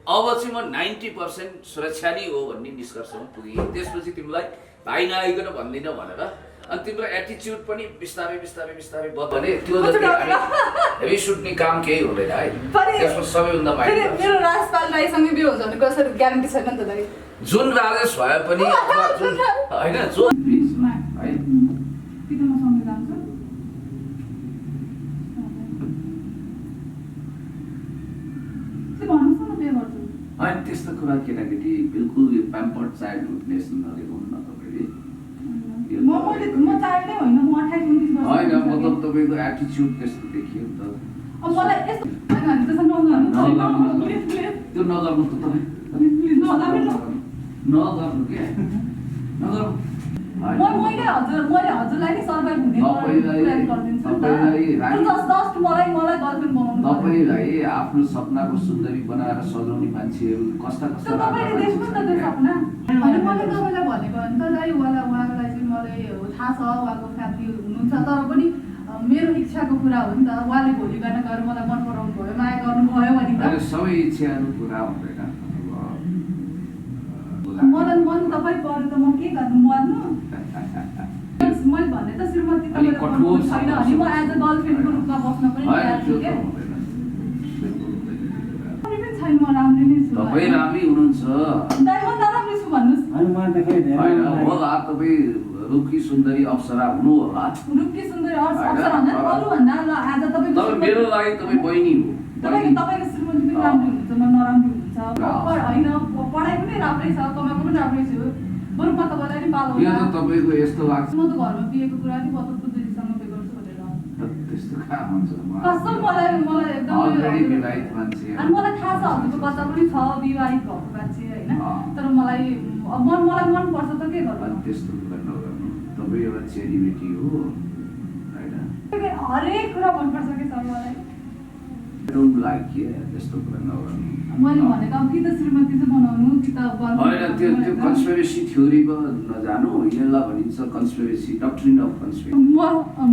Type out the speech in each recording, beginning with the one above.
अब चाहिँ म 90% सुरक्षा नै हो भन्ने निष्कर्षमा पुगेँ। त्यसपछि तिमीलाई भाइ नआइकन भन्दिनँ भनेर अनि तिम्रो एटिच्युड पनि बिस्तारै बिस्तारै बिस्तारै भने त्यो हेभी सुट्ने काम केही हुँदैन है। त्यसमा सबैभन्दा मेरो राजपाल राईसँगै बिहे हुन्छ भने कसरी ग्यारेन्टी छैन नि त दाइ। जुन राजेश भए पनि होइन जो है होइन त्यस्तो कुरा केटाकेटी बिल्कुल यो प्याम्पर्ड चाइल्डहुड नेसन नलिएको हुन्न तपाईँले। होइन मतलब तपाईँको एटिच्युड त्यस्तो देखियो नि त। त्यो नगर्नु त तपाईँ नगर्नु के नगर्नु। तपाईँलाई आफ्नो सपनाको सुन्दरी बनाएर सजाउने मान्छेहरू कस्ता कस्ता मेरो इच्छाको कुरा हो नि त। उहाँले भोलि बिहान गएर मलाई मन पराउनु भयो, माया गर्नुभयो भने त सबै इच्छाहरू पुरा हुँदैन। मलाई मन तपाईँ पऱ्यो त म के गर्नु मर्नु। मैले भने त श्रीमती तपाईँको छैन भने म एज अ गर्लफ्रेन्डको रूपमा बस्न पनि तयार छु क्या। छैन म राम्रै नै छु। तपाईँ राम्रै हुनुहुन्छ। दाइ म नराम्रै छु भन्नुहोस्। होइन होला तपाईँ रूपकी सुन्दरी अप्सरा हुनु होला। रूपकी सुन्दरी अप्सरा भन्दा अरू भन्दा ल आज तपाईँको मेरो लागि तपाईँ बहिनी हो। तपाईँको श्रीमती पनि राम्रो हुनुहुन्छ, म नराम्रो हुन्छ होइन। पढाइ पनि राम्रै छ, कमाएको पनि राम्रै छु। बरु म तपाईँलाई नि पालो यो त तपाईँको यस्तो लाग्छ म त घरमा बिहेको कुरा नि बतुरसँग बिहे गर्छु भनेर। त्यस्तो कहाँ हुन्छ कसम मलाई एकदम अलरेडी विवाहित मान्छे। अनि मलाई थाहा छ हजुरको बच्चा पनि छ, विवाहित भएको मान्छे होइन। तर मलाई मलाई मनपर्छ त के गर्नु। त्यस्तो कुरा नगर्नु, तपाईँ एउटा चेलीबेटी हो होइन। हरेक कुरा मनपर्छ कि सर मलाई। डोन्ट लाइक के त्यस्तो कुरा नगर्नु। मैले भनेको अब कि त श्रीमती चाहिँ बनाउनु कि त होइन त्यो कन्स्पिरेसी थ्योरीमा नजानु। यसलाई भनिन्छ कन्स्पिरेसी डक्ट्रिन अफ कन्स्पिरेसी।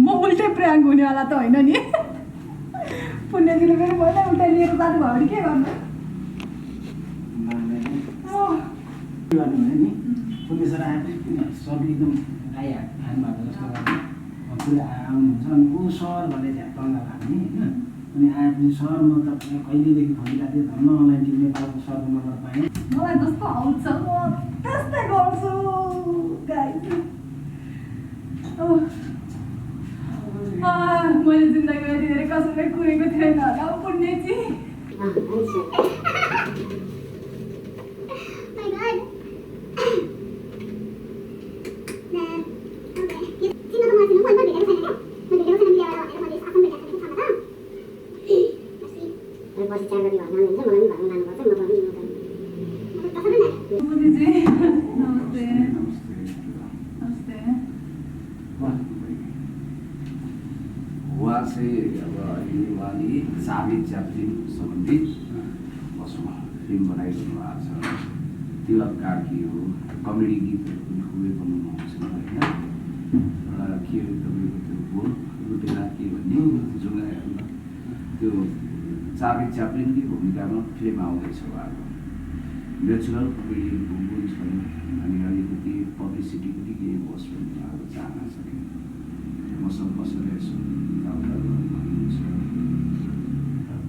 म उल्टै प्रयाङ हुनेवाला त होइन नि। पुण्यजीले पनि मैले उल्टा लिएर जानु भयो भने के गर्नु। पुलिसहरू आएपछि सबले एकदम आइहाल्नु भएको जस्तो पुरा आउनुहुन्छ अनि ऊ सर भनेर झ्याप्पङ्गा लाग्ने होइन। अनि आएपछि सर म तपाईँलाई कहिलेदेखि खोजिरहेको थिएँ धन्न अनलाइन टिभी नेपालको सरको नम्बर पाएँ। मलाई जस्तो आउँछ म त्यस्तै गर्छु गाइस। मैले जिन्दगीमा धेरै कसैलाई कुरेको थिएन होला पुण्यजी। उहाँ चाहिँ अब अहिले उहाँले जावेद च्याप्लिन सम्बन्धित फिल्म बनाइरहनु भएको छ। तिलक कार्की हो, कमेडी गीतहरू पनि खुबै बनाउनुहुन्छ होइन। एउटा के तपाईँको त्यो बोल लुटेरा के भन्ने जुगाइहरूमा त्यो जावेद च्याप्लिनकै भूमिकामा फिल्म आउँदैछ उहाँको। नेचुरल कमेडी गुण छ अनि अलिकति पब्लिसिटी पनि केही होस् भन्ने उहाँको चाहना छ कि मसँग कसैले यसो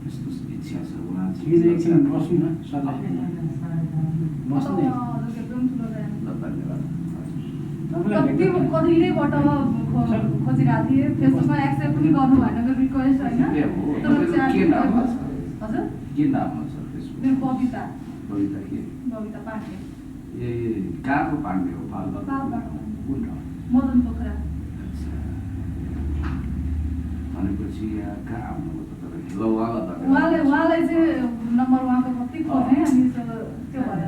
त्यस्तो इच्छा छ उहाँ एकछिन बस्नु न सल्लाह बस्नु। कहिलेबाट खोजिरहेको थिएँ। फेसबुकमा एक्सेप्ट पनि गर्नु भएन मेरो रिक्वेस्ट होइन। हजुर के नाममा छ त्यसको? मेरो बबिता के बबिता पाण्डे। ए कहाँको पाण्डे हो? पाल्पा मदन पोखरा। भनेपछि यहाँ कहाँ आउनुभयो त तपाईँ? उहाँलाई चाहिँ नम्बर उहाँको कति खोजेँ अनि त्यो भएर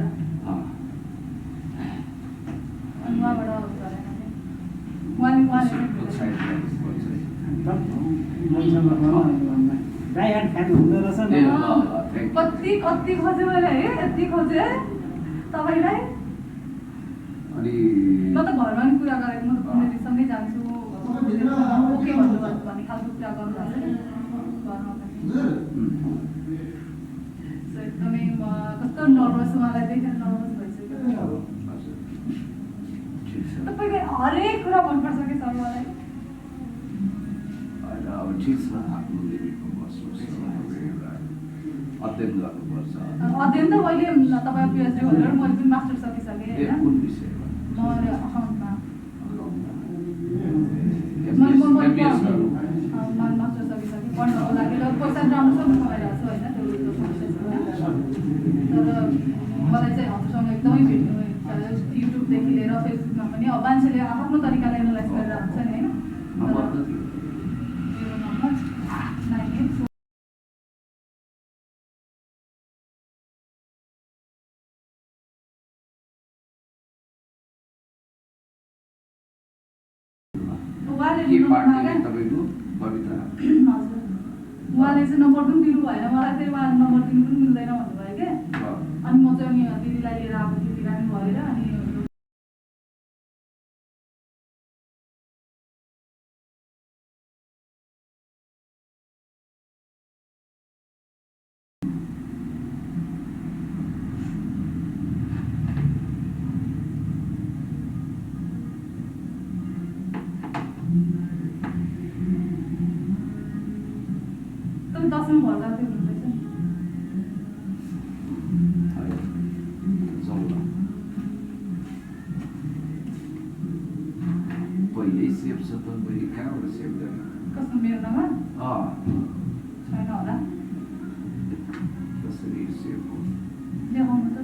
अनि उहाँबाट कति खोजेँ मैले है। यति खोजेँ तपाईँलाई। म त घरमा पनि कुरा गरेको, म त पुण्यजीसँगै जान्छु ओके भन्ने खालको कुरा गर्नु एकदमै नर्भस मलाई देखेर नर्भस भइसक्यो हजुर ठिक छ तपाईँले हरेक कुरा मनपर्छ कि सर मलाई होइन अब ठिक छ आफ्नो लिमिटमा बस्नुहोस् अध्ययन गर्नुपर्छ अध्ययन त मैले तपाईँ पिएचडी गरेर मैले पनि मास्टर सकिसकेँ ए होइन कुन विषयमा म अकाउन्टमा MBS गर्नु मास्टर सकिसकेँ पढ्नको लागि र पैसा राम्रोसँग कमाइरहेको छु होइन त्यो समस्या छैन तर मलाई चाहिँ हजुरसँग एकदमै भेट्नु युट्युबदेखि लिएर फेसबुकमा पनि अब मान्छेले आफ्नो तरिकाले एनालाइज गरेर हुन्छ नि होइन नम्बर कति हो? मेरो नम्बर 98 के पार्टीले तपाईँको कविता हजुर उहाँले चाहिँ नम्बर पनि दिनु भएन मलाई फेरि उहाँले नम्बर दिनु पनि मिल्दैन भन्नुभयो क्या अनि म चाहिँ अनि दिदीलाई लिएर आएको थिएँ बिरामी भएर अनि तपाईँ 10 मा भर्दा थियो हुनुहुन्छ पहिल्यै सेभ छ त मैले कहाँबाट सेभ गर्ने कस्तो मेरो नम्बर छैन होला कसरी सेभ हो देखाउनु त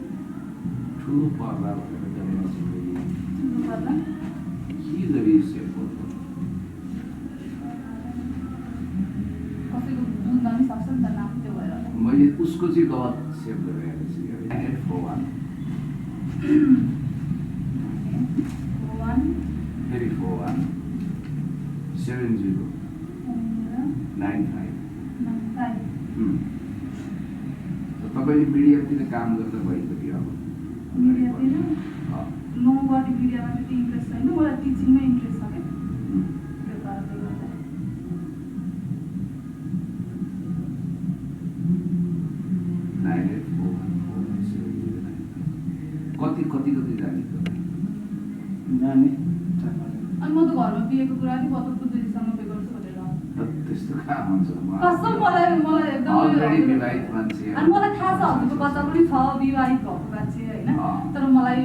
ठुलो पर्दा भनेर गरेको छु मैले ठुलो पर्दा के गरी सेभ हो कसैको बुझ्न पनि सक्छ नि त नाम त्यो भएर होला मैले उसको चाहिँ गलत सेभ गरेर छु 841 फेरि 41 70 95 तपाईँले मिडियातिर काम गर्दा भइसक्यो अब मिडियातिर अँ। म बडी मिडियामा त्यति इन्ट्रेस्ट छैन मलाई टिचिङमा इन्ट्रेस्ट छ क्या त्यो कारणले गर्दा कति कति कति जाने जाने अनि म त घरमा बिहेको कुरा नि बतक बुझेसम्म पे गर्छु भनेर त्यस्तो कहाँ हुन्छ कस्तो मलाई मलाई अलरेडी एकदमै विवाहित मान्छे अनि मलाई थाहा छ हजुरको बच्चा पनि छ विवाहित भएको मान्छे होइन तर मलाई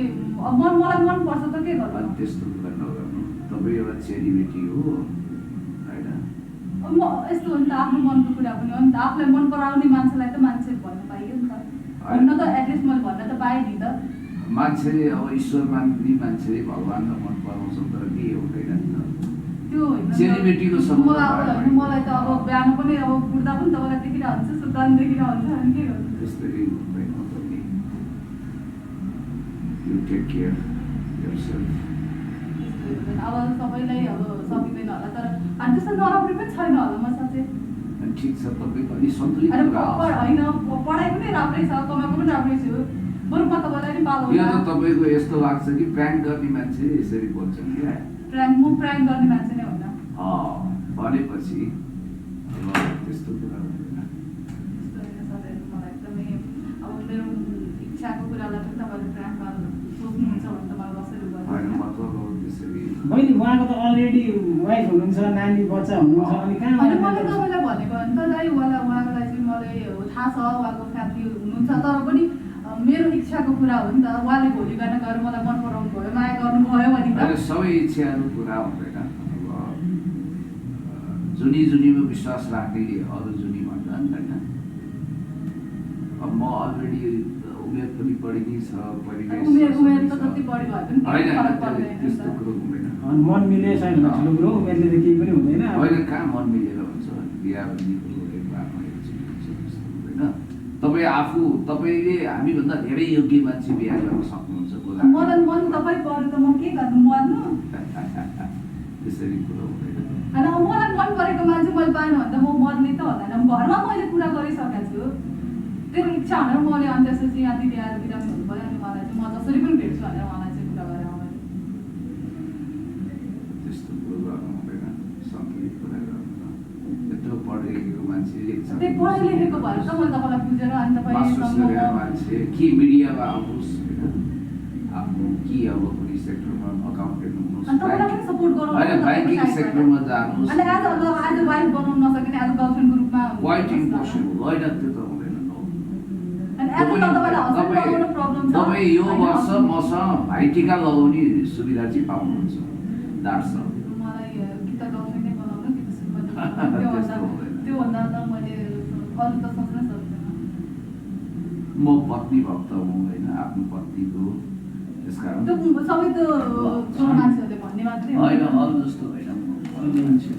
मलाई मनपर्छ त के गर्नु अनि त्यस्तो कुरा नगर्नु तपाईँ एउटा चेलीबेटी हो होइन म यस्तो हो नि त आफ्नो मनको कुरा पनि हो नि त आफूलाई मन पराउने मान्छेलाई त मान्छे भन्न पाइयो नि त भन्न त एटलिस्ट मैले भन्न त पाएँ नि त मान्छेले अब ईश्वर मान्ने मान्छेले भगवान्लाई मन पराउँछ तर के हुँदैन नि त त्यो होइन चेलीबेटीको सम्बन्ध होइन मलाई त अब बिहान पनि अब कुर्दा पनि तपाईँलाई देखिरहेको हुन्छ सुत्दा पनि देखिरहेको हुन्छ अनि के गर्नु त्यसरी हुँदैन पनि यु टेक केयर योरसेल्फ अब सबैलाई अब सकिँदैन होला तर अनि त्यस्तो नराम्रो पनि छैन होला म साँच्चै अनि ठिक छ तपाईँको अलिक सन्तुलित होइन कुरा पढाइ पनि राम्रै छ कमाएको पनि राम्रै छु बरु म तपाईँलाई नि पालो यो त तपाईँको यस्तो लाग्छ कि प्र्याङ्क गर्ने मान्छे यसरी बोल्छन् क्या म प्राङ्क गर्ने मान्छे नै होइन भनेपछि अब त्यस्तो कुरा हुँदैन त्यस्तो होइन सधैँ मलाई एकदमै अब मेरो इच्छाको कुरालाई पनि तपाईँले प्राङ्कमा सोच्नुहुन्छ भने त मलाई कसरी होइन गर्नु मतलब अब त्यसरी बहिनी उहाँको त अलरेडी वाइफ हुनुहुन्छ नानी बच्चा हुनुहुन्छ अनि कहाँ होइन मैले तपाईँलाई भनेको भने त दाइ उहाँलाई चाहिँ मलाई थाहा छ उहाँको फ्यामिली हुनुहुन्छ तर पनि मेरो इच्छाको कुरा हो नि त उहाँले भोलि बिहान गएर मलाई मन पराउनु भयो माया गर्नुभयो भने त होइन सबै इच्छाहरू पुरा हुँदैन अब जुनीमा विश्वास राख्नेले अरू जुनी भन्दा नि होइन अब म अलरेडी उमेर पनि बढी नै छ परिवेश उमेर त जति बढी भए पनि होइन फरक पर्दैन नि त्यस्तो त कुरो हुँदैन अनि मन मिले छैन ठुलो कुरो उमेरले त केही पनि हुँदैन होइन कहाँ मन मिलेर हुन्छ बिहा भन्ने कुरो एक बारमा हुन्छ त्यस्तो हुँदैन तपाईँ आफू तपाईँले हामीभन्दा धेरै योग्य मान्छे बिहा गर्न सक्नुहुन्छ मलाई मन तपाईँ पऱ्यो त म के गर्नु मर्नु त्यसरी कुरो हुँदैन होइन मलाई मन परेको मान्छे मैले पाएन भने त म मर्ने त हुँदैन घरमा मैले कुरा गरिसकेको छु त्यो इच्छा भनेर मैले अनि त्यसपछि यहाँ दिदी आएर बिरामी हुनुभयो अनि मलाई चाहिँ म जसरी पनि भेट्छु भनेर उहाँलाई चाहिँ कुरा गरेर आउँदैन त्यस्तो कुरो गर्नु हुँदैन सन्तुलित कुरा गर्नु यत्रो पढेको मान्छे लेख्छ त्यो पढे लेखेको भएर त मैले तपाईँलाई बुझेर अनि मास्टर्स गरेर तपाईँ मान्छे के मिडियामा आउनुहोस् होइन आफ्नो कि अब कुनै सेक्टरमा अकाउन्टेन्ट हुनुहोस् अनि तपाईँलाई पनि सपोर्ट गरौँ होइन ब्याङ्किङ सेक्टरमा जानुहोस् अनि आज वाइफ बनाउन नसकिने आज गर्लफ्रेन्डको रूपमा क्वाइट इम्पोसिबल होइन त्यो त हुँदैन अनि आज त तपाईँलाई हस्बेन्ड बनाउनु प्रब्लम छ तपाईँ यो वर्ष मसँग भाइटिका लगाउने सुविधा चाहिँ पाउनुहुन्छ द्याट्स अल मलाई कि त गर्लफ्रेन्डै बनाउनु कि त श्रीमती त्योभन्दा त मैले अरू त सोच्नै सक्दैन म पत्नी भक्त हुँ होइन आफ्नो पत्नीको त्यसकारण त्यो सबै त छोरा मान्छेहरूले भन्ने मात्रै हो होइन अरू जस्तो होइन अरू मान्छे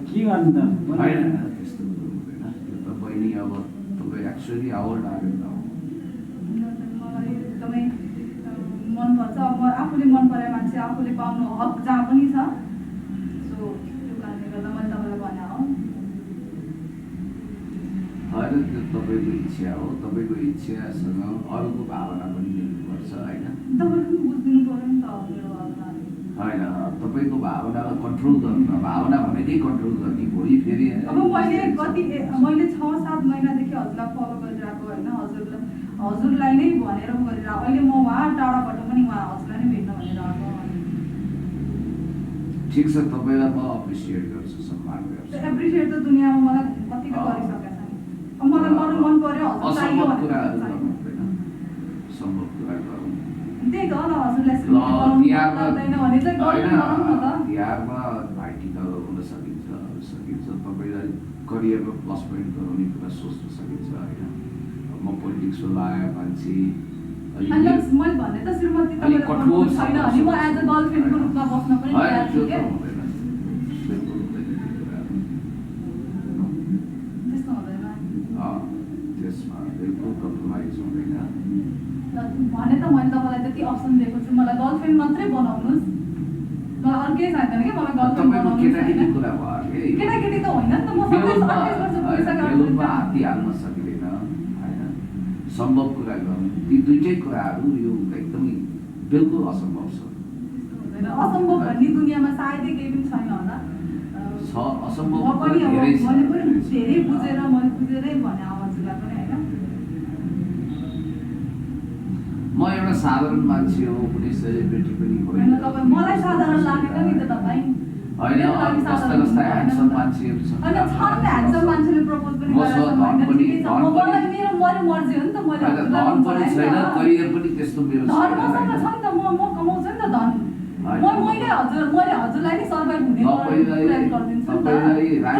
के गर्नु त होइन त्यस्तो हुँदैन यो त बहिनी अब तपाईँ एक्चुअली आवर लाग्यो मलाई एकदमै मनपर्छ अब आफूले मन पराए मान्छे आफूले पाउनु हक जहाँ पनि छ सो त्यो कारणले गर्दा मैले तपाईँलाई भने हो होइन त्यो तपाईँको इच्छा हो तपाईँको इच्छासँग अरूको भावना पनि मिल्नुपर्छ होइन तपाईँले पनि बुझिदिनु पऱ्यो नि त मेरो भावना होइन तपाईँको भावनालाई कन्ट्रोल गर्नु भावना भनेकै कन्ट्रोल गर्ने भोलि फेरि अब मैले 6-7 महिनादेखि हजुरलाई फलो गरिरहेको होइन हजुरलाई नै भनेर गरिरहेको अहिले म उहाँ टाढाबाट पनि उहाँ हजुरलाई नै भेट्न भनेर आएको ठिक छ तपाईँलाई म एप्रिसिएट गर्छु सम्मान गर्छु एप्रिसिएट त दुनियाँमा मलाई कतिले गरिसकेको छ नि अब मलाई मन पर्यो हजुर चाहियो असम्भव कुराहरू गर्नु हुँदैन सम्भव कुरा गरौँ त्यही त ल हजुरलाई तिहारमा भने चाहिँ गर्नु न त तिहारमा भाइटिका लगाउन सकिन्छ तपाईँलाई करियरमा प्लस पोइन्ट गराउने कुरा सोच्न सकिन्छ होइन म पोलिटिक्समा लागेको मान्छे मैले भने त श्रीमती अलिक कठोर छैन भने म एज अ गर्लफ्रेन्डको रूपमा बस्न पनि तयार छु के त्यस्तो हुँदैन त्यसमा बिल्कुल कम्प्रोमाइज हुँदैन भने त मैले तपाईँलाई त्यति अप्सन दिएको छु मलाई गर्लफ्रेन्ड मात्रै बनाउनुहोस् मलाई अर्कै चाहिँदैन कि मलाई गर्लफ्रेन्ड तपाईँको बनाउनुहोस् केटाकेटी होइन कुरा भयो कि केटाकेटी त होइन नि त म 27-28 वर्ष पुगिसकेको बेलुनमा हात्ती हाल्न सकिँदैन होइन सम्भव कुरा गर्नु ती दुइटै कुराहरू यो एकदमै बिल्कुल असम्भव छ असम्भव भन्ने दुनियाँमा सायदै केही पनि छैन होला असम्भव म पनि अब धेरै छ मैले पनि धेरै बुझेरै भने हजुरलाई पनि होइन म एउटा साधारण मान्छे हो कुनै सेलिब्रिटी पनि होइन तपाईँ मलाई साधारण लागेन नि त तपाईँ होइन कस्ता कस्ता ह्यान्डसम मान्छेहरू छन् अनि छन् नि ह्यान्डसम मान्छेले प्रपोज पनि गरेको छ होइन ठिकै छ मलाई मेरो मर्जी हो नि त मैले धन पनि छैन करियर पनि त्यस्तो मेरो धन मसँग छ नि त म कमाउँछु नि त धन मैले हजुरलाई नि सर्भाइभ हुने गरिदिन्छु नि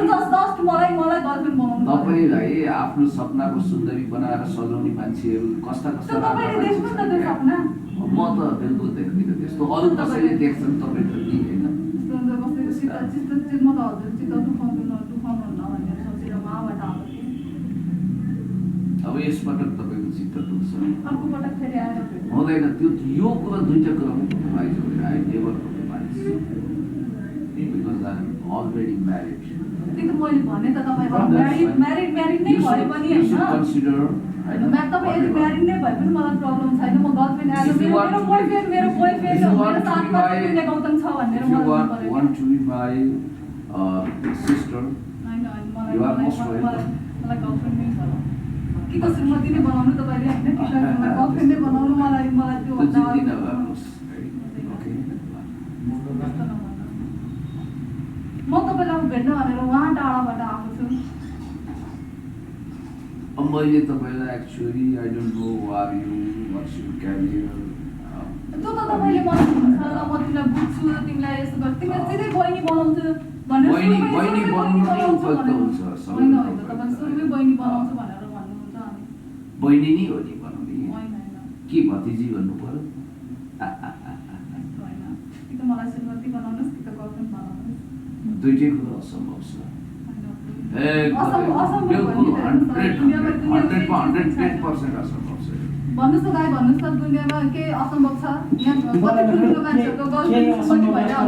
त जस्ट मलाई गर्लफ्रेन्ड बनाउनु तपाईँलाई आफ्नो सपनाको सुन्दरी बनाएर सजाउने मान्छेहरू कस्ता कस्ता तपाईँले देख्नु त त्यो सपना म त बिल्कुल देख्दिनँ त्यस्तो अरू कसैले देख्छन् तपाईँ त होइन म त हजुरसित दुखाउनुहुन्न भनेर सोचेर उहाँबाट आएको थिएँ अब यसपटक तपाईँको चित्त दुख्छ अर्को पटक फेरि आएर हुँदैन त्यो यो कुरा दुईटा कुरामा कम्प्रोमाइज हुँदैन I never compromise because I am already married त्यही त मैले भने त तपाईँ म्यारिड नै भए पनि होइन कन्सिडर तपाईँ यदि म्यारिड नै भए पनि मलाई प्रब्लम छैन म गर्लफ्रेन्ड आएर मेरो बोयफ्रेन्ड मेरो साथमा पनि गौतम छ भनेर मलाई want to be my sister मलाई You are most welcome. Girlfriend नै छ कि त श्रीमती नै बनाउनु तपाईँले होइन कि त गर्लफ्रेन्ड नै बनाउनु मलाई त्यो त जित्दिन गर्नुहोस् ओके म तपाईँलाई भेट्न भनेर उहाँ टाढाबाट आएको छु अब मैले तपाईँलाई actually I don't know are you what's your career त्यो त तपाईँले मलाई भन्नुहुन्छ ल म तिमीलाई बुझ्छु तिमीलाई यस्तो गर्छु तिमीलाई सिधै बहिनी बनाउँछु भनेर बहिनी बनाउनु नै उपयुक्त हुन्छ होइन होइन तपाईँ सुरुमै बहिनी बनाउँछु भनेर भन्नुहुन्छ अनि बहिनी नै हो नि बनाउने होइन के भतिजी भन्नु पर्यो होइन कि त मलाई श्रीमती बनाउनुहोस् कि त गर्लफ्रेन्ड बनाउनुहोस् दुईटै कुरो असम्भव छ भन्नुहोस् त दाइ भन्नुहोस् त दुनियाँमा के असम्भव छ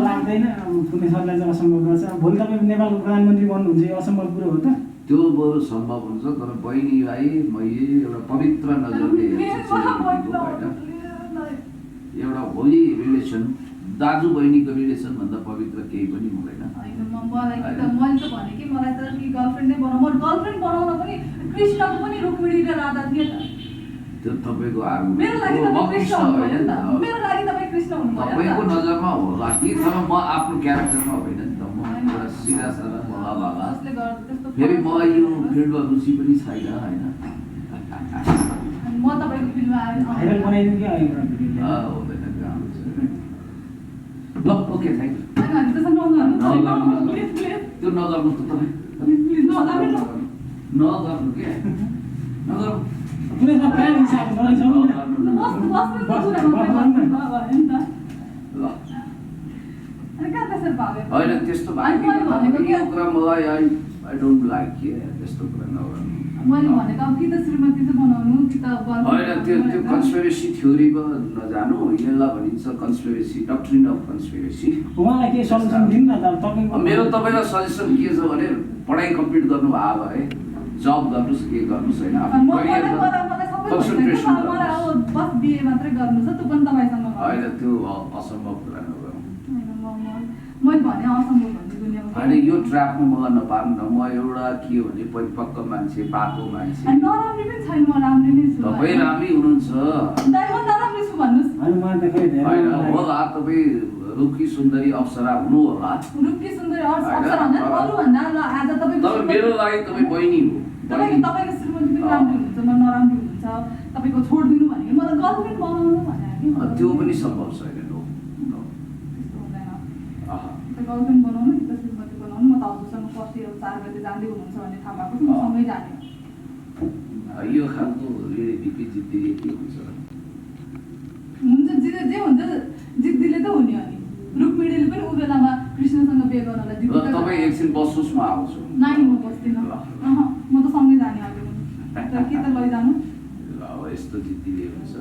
लाग्दैन कुनै सरलाई चाहिँ असम्भव गर्छ भोलि तपाईँ नेपालको प्रधानमन्त्री बन्नुहुन्छ यो असम्भव कुरो हो त त्यो बरु सम्भव हुन्छ तर बहिनीलाई मैले एउटा पवित्र नजरले एउटा होली रिलेसन दाजु बहिनीको रिलेसन भन्दा पवित्र केही पनि हुँदैन। होइन मैले त भने कि मलाई त कि गर्लफ्रेन्ड नै बनाऊ, म गर्लफ्रेन्ड बनाउन पनि कृष्णको पनि रुक्मिणी र राधा थिए त। त्यो तपाईँको आर्गुमेन्ट मेरो लागि तपाईँ कृष्ण हुनुभयो नि त, मेरो लागि तपाईँ कृष्ण हुनुभयो नि त। तपाईँको नजरमा होला कि तर म आफ्नो क्यारेक्टरमा होइन नि त, म एउटा सिधा सादा भोला बाबा। जसले गर्दा त्यस्तो फेरि म यो फिल्डमा रुचि पनि छैन होइन। म तपाईँको फिल्ममा भाइरल बनाइदिनु कि एउटा भिडियो हुँदैन काम छैन। ल ओके थ्याङ्क यू। होइन हामी त्यसो नगर्नु प्लिज प्लिज त्यो नगर्नु त तपाईँ प्लिज नगर्नु नगर्नु के नगर्नु कुनै प्लान हिसाब नगर्छौँ बस्नु त कुरामा भयो नि त। ल अनि कहाँ त्यसरी भाग्यो? होइन त्यस्तो अनि मैले भनेको यो कुरा मलाई आई डोन्ट लाइक के त्यस्तो कुरा नगर्नु। मैले भनेको अब कि त श्रीमती चाहिँ बनाउनु कि त होइन त्यो कन्स्पिरेसी थ्योरीमा नजानु, यसलाई भनिन्छ कन्स्पिरेसी डक्ट्रिन अफ कन्स्पिरेसी। उहाँलाई केही सल्युसन दिनु न त तपाईँको। मेरो तपाईँलाई सजेसन के छ भने पढाइ कम्प्लिट गर्नु भयो भए जब गर्नुहोस् के गर्नुहोस् होइन आफ्नो करियरमा कन्सन्ट्रेसन गर्नुहोस्। बस बिए मात्रै गर्नु छ, त्यो पनि तपाईँसँग होइन त्यो असम्भव कुरा नगरौँ। मैले भने असम्भव भन्ने दुनियाँमा होइन यो ट्र्यापमा मलाई नपार्नु न। म एउटा के भने परिपक्व मान्छे बाटो मान्छे। नराम्री पनि छैन, म राम्री नै छु। तपाईँ राम्री हुनुहुन्छ। दाइ म नराम्री छु भन्नुहोस्। होइन मलाई त खै धेरै होइन होला तपाईँ रूपकी सुन्दरी अप्सरा हुनु होला। रूपकी सुन्दरी अप्सरा भन्दा अरू भन्दा ल आज तपाईँको तर मेरो लागि तपाईँ बहिनी हो। तपाईँको श्रीमती पनि राम्री हुनुहुन्छ, म नराम्री हुनुहुन्छ, तपाईँको छोडिदिनु भनेको मलाई गर्लफ्रेन्ड बनाउनु भने त्यो पनि सम्भव छैन। गर्लफ्रेन्ड बनाउनु कि त श्रीमती बनाउनु। म त हजुरसँग फर्स्ट इयर 4 गते जाँदै हुनुहुन्छ भन्ने थाहा भएको छ, म सँगै जाने। यो खालको रिलेटिभली जिद्दीले के हुन्छ जे हुन्छ जिद्दीले त हुने हो नि। रुक्मिणीले पनि ऊ बेलामा कृष्णसँग बिहे गर्नलाई जिद्दी त तपाईँ एकछिन बस्नुहोस् म आउँछु। नानी म बस्दिनँ, म त सँगै जाने हजुर। तर के त लैजानु अब यस्तो जिद्दीले हुन्छ।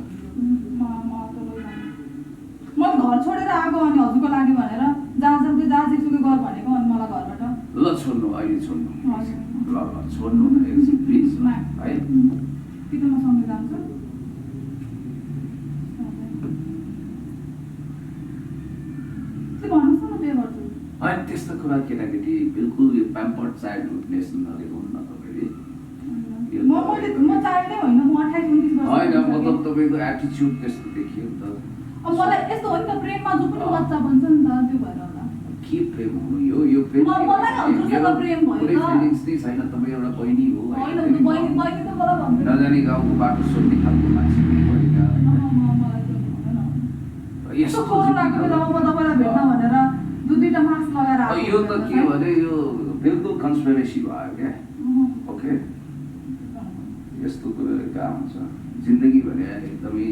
म त लैजानु। म घर छोडेर आएको अनि हजुरको लागि भनेर जहाँ जेसुकै गर भनेको अनि मलाई घरबाट ल छोड्नु अहिले छोड्नु। हजुर ल छोड्नु न एकछिन प्लिज है। कि त म सँगै जान्छु। भन्नुहोस् न बिहे गर्छु। होइन त्यस्तो कुरा केटाकेटी बिल्कुल यो प्याम्पर्ड चाइल्डहुडनेस नलिएको हुन्न तपाईँले। म चाइल्ड नै होइन, म 28-29 वर्ष होइन मतलब तपाईँको एटिच्युड त्यस्तो देखियो नि त। अब मलाई यस्तो हो नि त, प्रेममा जो पनि बच्चा बन्छ नि त, त्यो भएर होला। के प्रेम हुनु यो प्रेम मलाई हजुरसँग प्रेम भयो कुनै त। फिलिङ्स नै छैन। तपाईँ एउटा बहिनी हो होइन बहिनी त मलाई भन्दैन। नजाने गाउँको बाटो सोध्ने खालको मान्छे पनि होइन। मलाई त्यो हुँदैन। यस्तो कोरोनाको बेलामा म तपाईँलाई भेट्न भनेर 2-2टा मास्क लगाएर आएको। यो त के भने यो बिल्कुल कन्स्पिरेसी भयो क्या। ओके यस्तो कुरो कहाँ हुन्छ। जिन्दगी भने एकदमै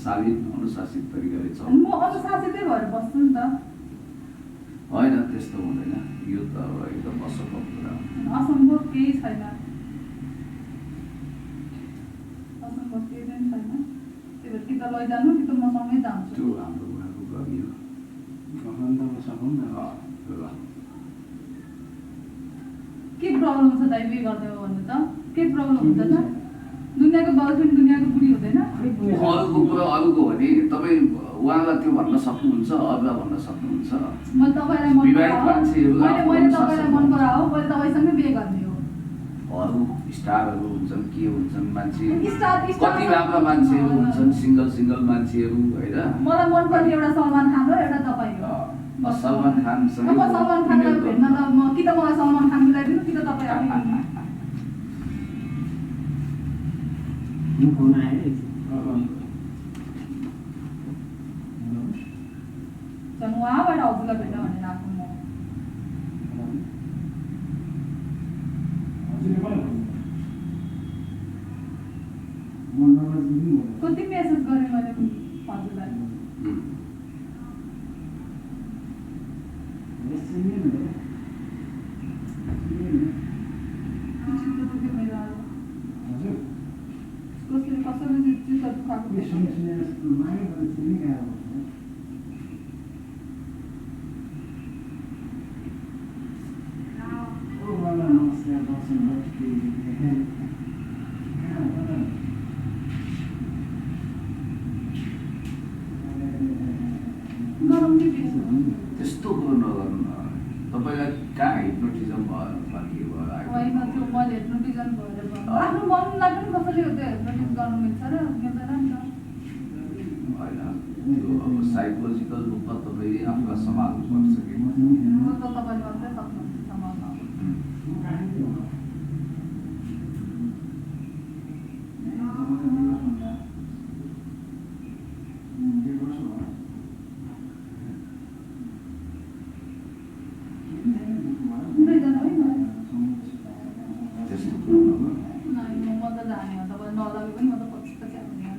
शालीन अनुशासित तरिकाले चल्छ। म अनुशासितै भएर बस्छु नि त। होइन त्यस्तो हुँदैन। यो त अब एकदम असम्भव कुरा हो। असम्भव केही छैन, असम्भव केही पनि छैन। त्यही भएर कि त लैजानु कि त म सँगै जान्छु। त्यो हाम्रो उहाँको गरी हो। भगवान् त सकौँ न। ल के प्रब्लम छ दाइ बिहे गर्दै हो भन्नु त? के प्रब्लम हुन्छ त? दुनियाँको गर्लफ्रेन्ड दुनियाँको बुढी हुँदैन। अरूको कुरा अरूको भने तपाईँ उहाँलाई त्यो भन्न सक्नुहुन्छ, अरूलाई भन्न सक्नुहुन्छ। म तपाईँलाई मन पराओ, मैले तपाईँलाई मन पराओ, मैले तपाईँसँगै बिहे गर्ने हो। अरू स्टारहरू हुन्छन् के हुन्छन् मान्छे स्टार कति राम्रा मान्छेहरू हुन्छन् सिङ्गल मान्छेहरू होइन। मलाई मनपर्ने एउटा सलमान खान हो, एउटा तपाईँ हो। सलमान खानसँग म सलमान खानलाई भेट्न त म कि त मलाई सलमान खान मिलाइदिनु कि त तपाईँ आफै फोन आयो झन् उहाँबाट हजुरलाई भेट्न भनेर आएको म। कति मेसेज गरेँ मैले हजुरलाई। कसैले चित्त दुखाएको गरम के त्यस्तो कुरो नगर्नु न। तपाईँलाई कहाँ हिप्नोटिजम भयो के भयो होइन त्यो मैले हिप्नोटिजम भएर आफ्नो मनलाई पनि कसैले त्यो हिप्नोटिज गर्नु मिल्छ र मिल्दैन नि त होइन त्यो अब साइकोलोजिकल रूपमा तपाईँले आफूलाई सम्हाल्नुपर्छ कि म त तपाईँले मात्रै सक्नुहुन्छ सम्हाल्न त्यस्तो कुरो नगर्नु। म त जाने हो तपाईँ नलगे पनि म त पछि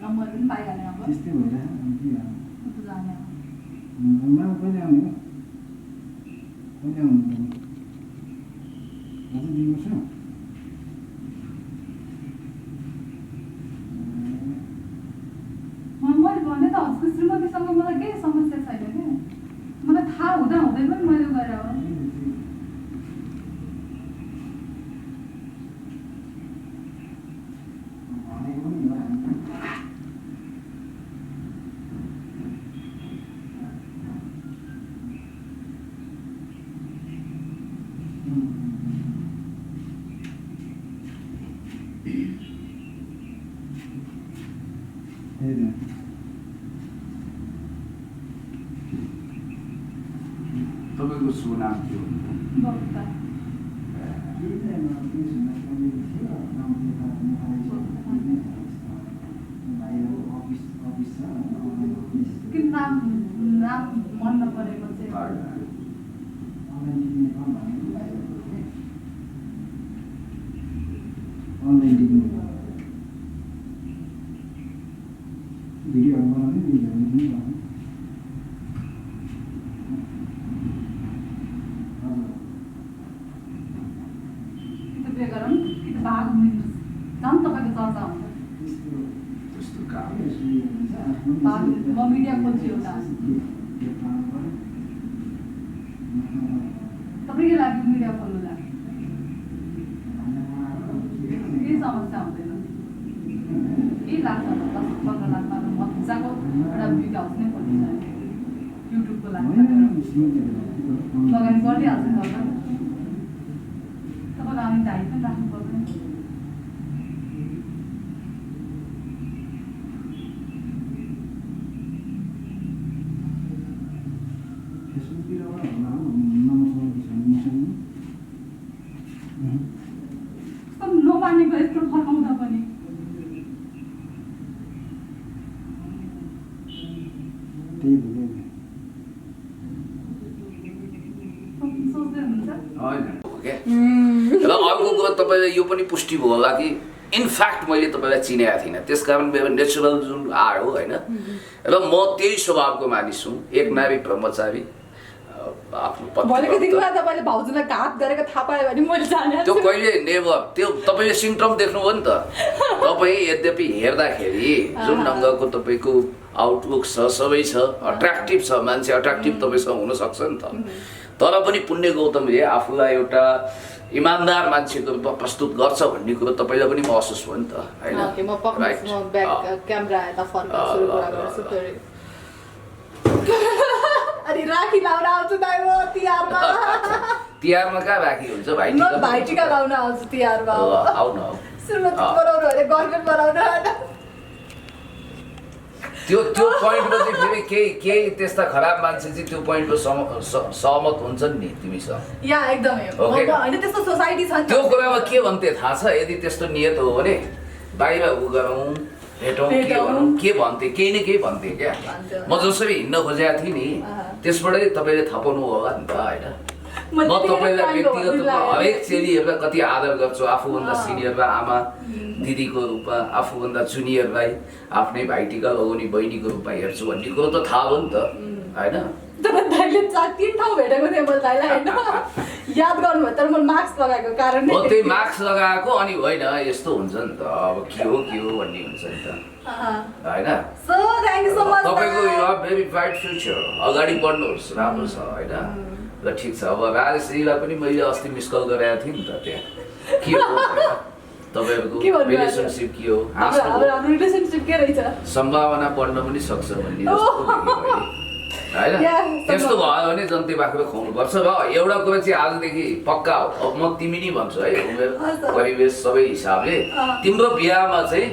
नम्बर पनि पाइहालेँ अब त्यस्तै भइरहेछ के म त जाने हो मामा कहिले आउने हो कहिले आउनु तपाईँ अझै 2 वर्ष मैले भने त हजुरको श्रीमतीसँग मलाई केही समस्या छैन क्या मलाई थाहा हुँदा हुँदै पनि मैले गरेर हो भनेको पनि हो हामी तपाईँको शुभ नाम के हो? बक्ता किन नाम मन नपरेको चाहिँ अनलाइन टिकट भिडियोहरू बनाउने भिडियोहरू पनि बनाउने कि त बिहे गरौँ कि त भाग मिल्नुहोस् झन् तपाईँको चर्चा हुन्छ त्यस्तो काम भाग म मिडिया खोज्छु एउटा तपाईँकै लागि मिडिया खोल्नुलाई केही समस्या हुँदैन के लाग्छ 10-15 लाखमा मजाको एउटा भिडियो हाउस नै खोलिन्छ युट्युबको लागि लगानी गरिहाल्छ तपाईँ तपाईँलाई अनि ढाई पनि राख्नु पर्दैन फेसबुकतिर नम्बर छैन कस्तो नमानेको यस्तो फर्काउँदा पनि त्यही भइरहेको सोच्दै हुनुहुन्छ होइन र अर्को कुरो तपाईँलाई यो पनि पुष्टि भयो होला कि इनफ्याक्ट मैले तपाईँलाई चिनेको थिइनँ त्यसकारण मेरो नेचुरल जुन आर हो होइन र म त्यही स्वभावको मानिस हुँ एक नारी ब्रह्मचारी आफ्नो भोलिको दिनमा तपाईँले भाउजूलाई घात गरेको थाहा पायो भने मैले जाने त्यो कहिले नेभर त्यो तपाईँले सिम्टम देख्नुभयो नि त तपाईँ यद्यपि हेर्दाखेरि जुन ढङ्गको तपाईँको आउटलुक छ सबै छ अट्र्याक्टिभ छ मान्छे अट्र्याक्टिभ तपाईँसँग हुनसक्छ नि त तर पनि पुण्य गौतमले आफूलाई एउटा इमान्दार मान्छेको रूपमा प्रस्तुत गर्छ भन्ने कुरो तपाईँलाई पनि महसुस भयो नि त होइन अनि राखी लाउन आउँछु दाइ म तिहारमा तिहारमा कहाँ राखी हुन्छ म भाइटिका लाउन आउँछु तिहारमा आउन श्रीमती बनाउनु अरे गर्मेन्ट बनाउनु त्यो पोइन्टमा चाहिँ फेरि केही त्यस्ता खराब मान्छे चाहिँ त्यो पोइन्टको सहमत हुन्छन् नि तिमीसँग या एकदमै होइन त्यस्तो सोसाइटी छ त्यो कुरामा के भन्थे थाहा छ यदि त्यस्तो नियत हो भने बाहिर उ गरौँ भेटौँ के गरौँ के भन्थे केही न केही भन्थे क्या म जसरी हिँड्न खोजेको थिएँ नि त्यसबाटै तपाईँले थाहा पाउनु होला नि त होइन म तपाईँलाई व्यक्तिगत रूपमा हरेक चेलीहरूलाई कति आदर गर्छु आफूभन्दा सिनियरलाई आमा दिदीको रूपमा आफूभन्दा जुनियरलाई आफ्नै भाइटिका लगाउने बहिनीको रूपमा हेर्छु भन्ने कुरो त थाहा हो नि त होइन दाइले 3 ठाउँ भेटेको थिएँ मैले दाइलाई होइन याद गर्नुभयो तर मैले मास्क लगाएको कारण हो त्यही मास्क लगाएको अनि होइन यस्तो हुन्छ नि त अब के हो भन्ने हुन्छ नि त होइन so thank you so much तपाईँको you are very bright future अगाडि बढ्नुहोस् राम्रो छ होइन ल ठिक छ अब राजेश्रीलाई पनि मैले अस्ति मिस कल गराएको थिएँ नि त त्यहाँ के हो तपाईँहरूको रिलेसनसिप के हो हाम्रो रिलेसनसिप के रहेछ सम्भावना बढ्न पनि सक्छ भन्ने जस्तो होइन त्यस्तो भयो भने जन्ती बाख्रो खुवाउनुपर्छ र एउटा कुरा चाहिँ आजदेखि पक्का हो अब म तिमी नै भन्छु है उमेर परिवेश सबै हिसाबले तिम्रो बिहामा चाहिँ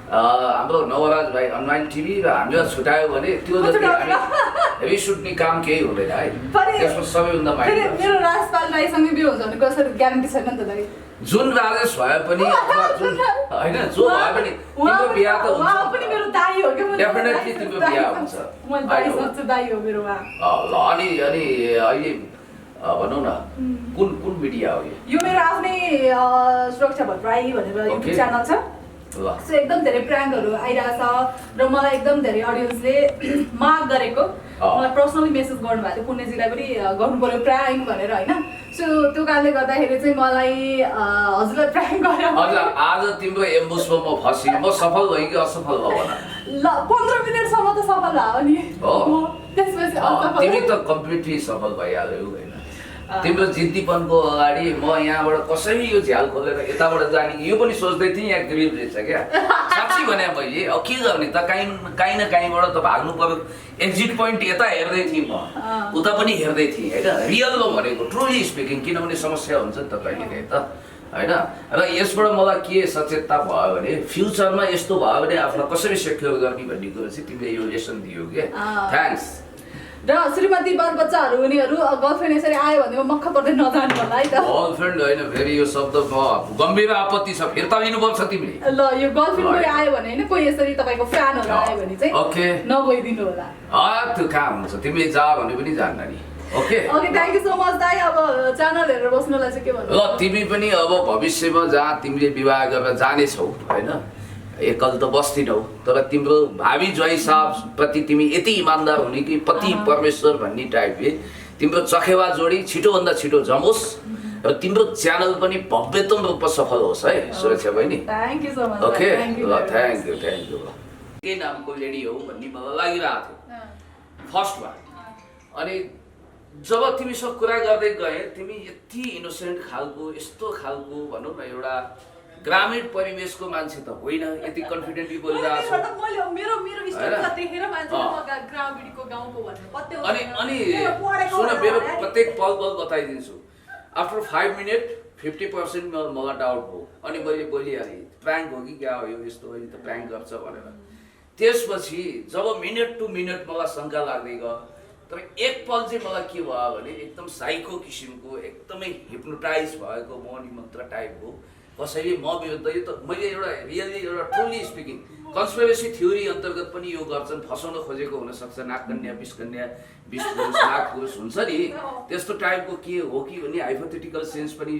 हाम्रो नवराज भाइ अनलाइन टिभी र हामीलाई छुट्यायो भने त्यो जति हामी रिस उठ्ने काम केही हुँदैन है त्यसमा सबैभन्दा माइन्ड मेरो राजपाल राईसँगै बिहे हुन्छ भने कसरी ग्यारेन्टी छैन नि त दाइ जुन राजेश भए पनि अथवा जुन होइन जो भए पनि तिम्रो बिहा त हुन्छ उहाँ पनि मेरो दाइ हो के डेफिनेटली तिम्रो बिहा हुन्छ म दाइ सक्छु दाइ हो मेरो उहाँ ल अनि अहिले भनौँ न कुन कुन मिडिया हो यो मेरो आफ्नै सुरक्षा भट्टराई भनेर युट्युब च्यानल छ ल सो एकदम धेरै प्र्याङ्कहरू आइरहेछ र मलाई एकदम धेरै अडियन्सले माग गरेको मलाई पर्सनली मेसेज गर्नुभएको थियो पुण्यजीलाई पनि गर्नु पर्यो प्र्याङ्क भनेर होइन सो त्यो कारणले गर्दाखेरि चाहिँ मलाई हजुरलाई प्र्याङ्क गरेर हजुर आज तिम्रो एम्बुसमा म फसेँ म सफल भएँ कि असफल भयो भन ल 15 मिनेटसम्म त सफल भयो नि त्यसपछि असफल तिमी त कम्प्लिटली सफल भइहाल्यौ होइन तिम्रो जिद्दीपनको अगाडि म यहाँबाट कसरी यो झ्याल खोलेर यताबाट जाने यो पनि सोच्दै थिएँ यहाँ ग्रिल रहेछ क्या साँच्ची भने मैले अब के गर्ने त काहीँ न काहीँबाट त भाग्नु पर्यो एक्जिट पोइन्ट यता हेर्दै थिएँ म उता पनि हेर्दै थिएँ होइन रियलमा भनेको ट्रुली स्पिकिङ किनभने समस्या हुन्छ नि त कहिले त होइन र यसबाट मलाई के सचेतता भयो भने फ्युचरमा यस्तो भयो भने आफूलाई कसरी सेक्योर गर्ने भन्ने कुरो चाहिँ तिमीले यो लेसन दियो क्या थ्याङ्क्स र श्रीमती बालबच्चाहरू उनीहरू गर्लफ्रेन्ड यसरी आयो भने म मक्ख पर्दै नजानु होला है त गर्लफ्रेन्ड होइन फेरि यो शब्द गम्भीर आपत्ति छ फिर्ता लिनुपर्छ तिमीले ल यो गर्लफ्रेन्ड कोही आयो भने होइन कोही यसरी तपाईँको फ्यानहरू आयो भने चाहिँ ओके नगइदिनु होला त्यो काम हुन्छ तिमीले जा भने पनि जान्न नि okay okay thank you so much दाइ अब च्यानल हेरेर बस्नुलाई चाहिँ के भन्नु ल तिमी पनि अब भविष्यमा जहाँ तिमीले विवाह गरेर जानेछौ होइन एकल त बस्दिनौ तर तिम्रो भावी ज्वाइँ साहबप्रति तिमी यति इमान्दार हुने कि पति परमेश्वर भन्ने टाइपले तिम्रो चखेवा जोडी छिटोभन्दा छिटो जमोस् र तिम्रो च्यानल पनि भव्यतम रूपमा सफल होस् है सुरक्षा बहिनी thank you so much okay ल थ्याङ्क यू के नामको लेडी हो भन्ने मलाई लागिरहेको थियो फर्स्टमा अनि जब तिमीसँग कुरा गर्दै गए तिमी यति इनोसेन्ट खालको यस्तो खालको भनौँ न एउटा ग्रामीण परिवेशको मान्छे त होइन यति कन्फिडेन्टली बोलिरहेको छ मेरो स्टोरीलाई देखेर मान्छेले ग्रामीणको गाउँको भनेर पत्याउँछ अनि सुन मेरो प्रत्येक पल बताइदिन्छु आफ्टर 5 मिनट 50% मलाई डाउट भयो अनि मैले बोलिहालेँ प्र्याङ्क हो कि क्या हो यो यस्तो अहिले त प्र्याङ्क गर्छ भनेर त्यसपछि जब मिनट टु मिनट मलाई शङ्का लाग्दै गयो तर एक पल चाहिँ मलाई के भयो भने एकदम साइको किसिमको एकदमै हिप्नोटाइज भएको मौनी मन्त्र टाइपको कसैले म विरुद्ध यो त मैले एउटा रियली एउटा ट्रुली स्पिकिङ कन्स्पिरेसी थ्योरी अन्तर्गत पनि यो गर्छन् फसाउन खोजेको हुनसक्छ नागकन्या विषकन्या विषपुरुष नागपुरुष हुन्छ नि त्यस्तो टाइपको के हो कि भन्ने हाइपोथेटिकल सेन्स पनि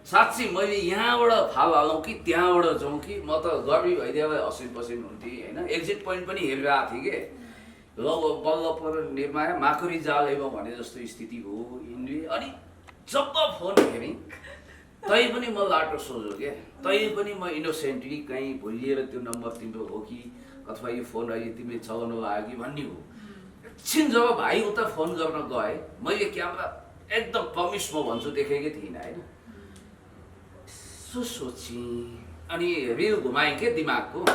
साँच्चै मैले यहाँबाट फाल हालौँ कि त्यहाँबाट जाउँ कि म त गर्मी भइदिएलाई हसिन पसिन हुन्थेँ होइन एक्जिट पोइन्ट पनि हेरिरहेको थिएँ कि ल बल्ल पर निर्माया माकुरी जालैमा भने जस्तो स्थिति हो यिनले अनि जब फोन हेरेँ तै पनि म लाटो सोझो क्या तै पनि म इनोसेन्टली कहीँ भुलिएर त्यो नम्बर तिम्रो हो कि अथवा यो फोन अहिले तिमीले चलाउनु लाग्यो कि भन्ने हो एकछिन जब भाइ उता फोन गर्न गएँ मैले क्यामेरा एकदम प्रमिस म भन्छु देखेकै थिइनँ होइन यसो सोचेँ अनि रिल घुमाएँ के दिमागको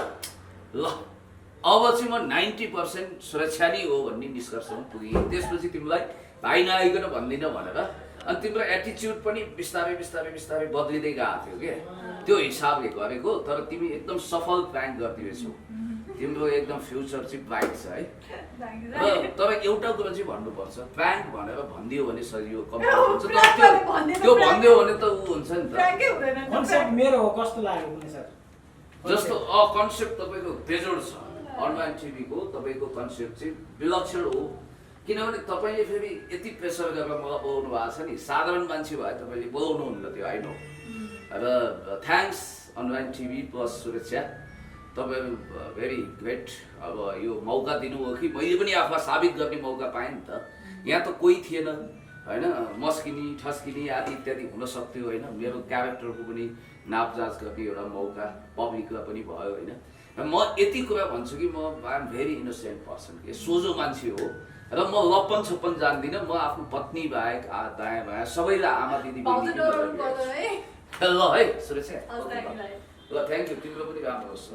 ल अब चाहिँ म 90% सुरक्षा नै हो भन्ने निष्कर्षमा पुगेँ त्यसपछि तिमीलाई भाइ नआइकन भन्दिनँ भनेर अनि तिम्रो एटिच्युड पनि बिस्तारै बिस्तारै बिस्तारै बदलिँदै गएको थियो क्या त्यो हिसाबले गरेको तर तिमी एकदम सफल प्र्याङ्क गरिदिएछौ तिम्रो एकदम फ्युचर चाहिँ ब्राइट छ है र तर एउटा कुरा चाहिँ भन्नुपर्छ प्र्याङ्क भनेर भनिदियो भने सजिलो कम्प्लिट हुन्छ तर त्यो भनिदियो भने त ऊ हुन्छ नि त कन्सेप्ट मेरो हो कस्तो लाग्यो कुनै सर जस्तो कन्सेप्ट तपाईँको बेजोड छ अनलाइन टिभीको तपाईँको कन्सेप्ट चाहिँ विलक्षण हो किनभने तपाईँले फेरि यति प्रेसर गरेर मलाई बोलाउनु भएको छ नि साधारण मान्छे भए तपाईँले बोलाउनुहुन्न त्यो आई नो र थ्याङ्क्स अनलाइन टिभी प्लस सुरक्षा तपाईँहरू भेरी ग्रेट अब यो मौका दिनुभयो कि मैले पनि आफूलाई साबित गर्ने मौका पाएँ नि त यहाँ त कोही थिएन होइन मस्किनी ठस्किनी आदि इत्यादि हुन सक्थ्यो होइन मेरो क्यारेक्टरको पनि नापजाँच गर्ने एउटा मौका पब्लिकलाई पनि भयो होइन र म यति कुरा भन्छु कि म I am very innocent person के सोझो मान्छे हो र म लप्पन छप्पन जान्दिनँ म आफ्नो पत्नी बाहेक दायाँ बायाँ सबैलाई आमा दिदी ल है सुरक्षा ल थ्याङ्क यू तिम्रो पनि राम्रो होस्